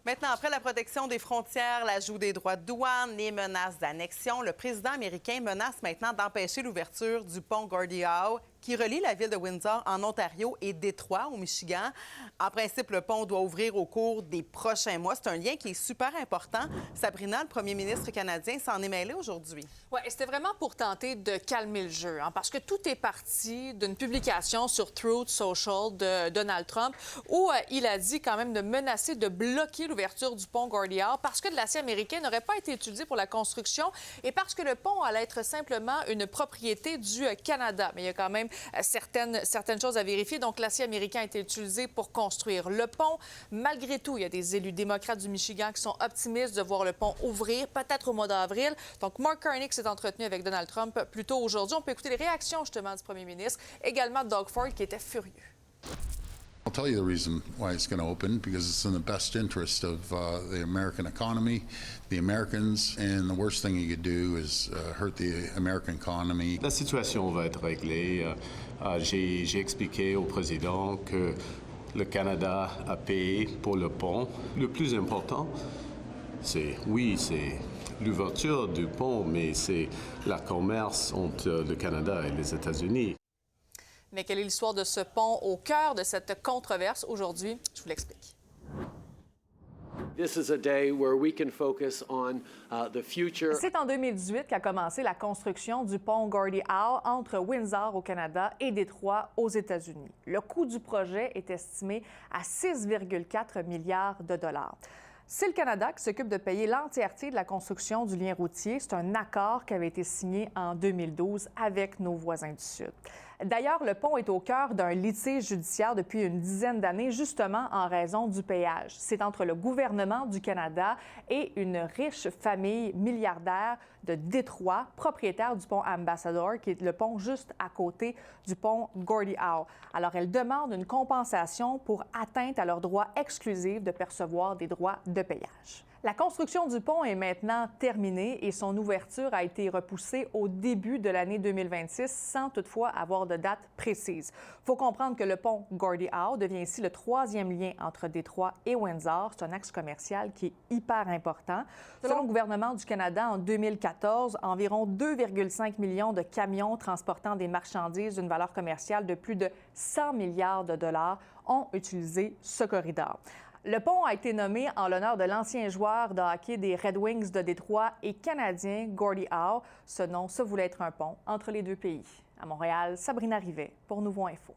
Maintenant, après la protection des frontières, l'ajout des droits de douane, les menaces d'annexion, le président américain menace maintenant d'empêcher l'ouverture du pont Gordie Howe qui relie la ville de Windsor en Ontario et Détroit au Michigan. En principe, le pont doit ouvrir au cours des prochains mois. C'est un lien qui est super important. Sabrina, le premier ministre canadien, s'en est mêlé aujourd'hui. Oui, c'était vraiment pour tenter de calmer le jeu, parce que tout est parti d'une publication sur Truth Social de Donald Trump où il a dit quand même de menacer de bloquer l'ouverture du pont Gordie Howe parce que de l'acier américain n'aurait pas été utilisé pour la construction et parce que le pont allait être simplement une propriété du Canada. Mais il y a quand même certaines choses à vérifier. Donc, l'acier américain a été utilisé pour construire le pont. Malgré tout, il y a des élus démocrates du Michigan qui sont optimistes de voir le pont ouvrir, peut-être au mois d'avril. Donc, Mark Carney s'est entretenu avec Donald Trump plus tôt aujourd'hui. On peut écouter les réactions, justement, du premier ministre. Également, Doug Ford, qui était furieux. I'll tell you the reason why it's going to open, because it's in the best interest of the American economy, the Americans, and the worst thing you could do is hurt the American economy. La situation va être réglée. J'ai expliqué au président que le Canada a payé pour le pont. Le plus important, c'est l'ouverture du pont, mais c'est le commerce entre le Canada et les États-Unis. Mais quelle est l'histoire de ce pont au cœur de cette controverse aujourd'hui? Je vous l'explique. C'est en 2018 qu'a commencé la construction du pont Gordie Howe entre Windsor au Canada et Détroit aux États-Unis. Le coût du projet est estimé à 6,4 milliards de dollars. C'est le Canada qui s'occupe de payer l'entièreté de la construction du lien routier. C'est un accord qui avait été signé en 2012 avec nos voisins du Sud. D'ailleurs, le pont est au cœur d'un litige judiciaire depuis une dizaine d'années, justement en raison du péage. C'est entre le gouvernement du Canada et une riche famille milliardaire de Détroit, propriétaire du pont Ambassador, qui est le pont juste à côté du pont Gordie Howe. Alors, elle demande une compensation pour atteinte à leur droit exclusif de percevoir des droits de payage. La construction du pont est maintenant terminée et son ouverture a été repoussée au début de l'année 2026 sans toutefois avoir de date précise. Il faut comprendre que le pont Gordie Howe devient ici le troisième lien entre Détroit et Windsor. C'est un axe commercial qui est hyper important. Selon le gouvernement du Canada, en 2014, environ 2,5 millions de camions transportant des marchandises d'une valeur commerciale de plus de 100 milliards de dollars ont utilisé ce corridor. Le pont a été nommé en l'honneur de l'ancien joueur de hockey des Red Wings de Détroit et canadien Gordie Howe. Ce nom se voulait être un pont entre les deux pays. À Montréal, Sabrina Rivet pour Nouveau Info.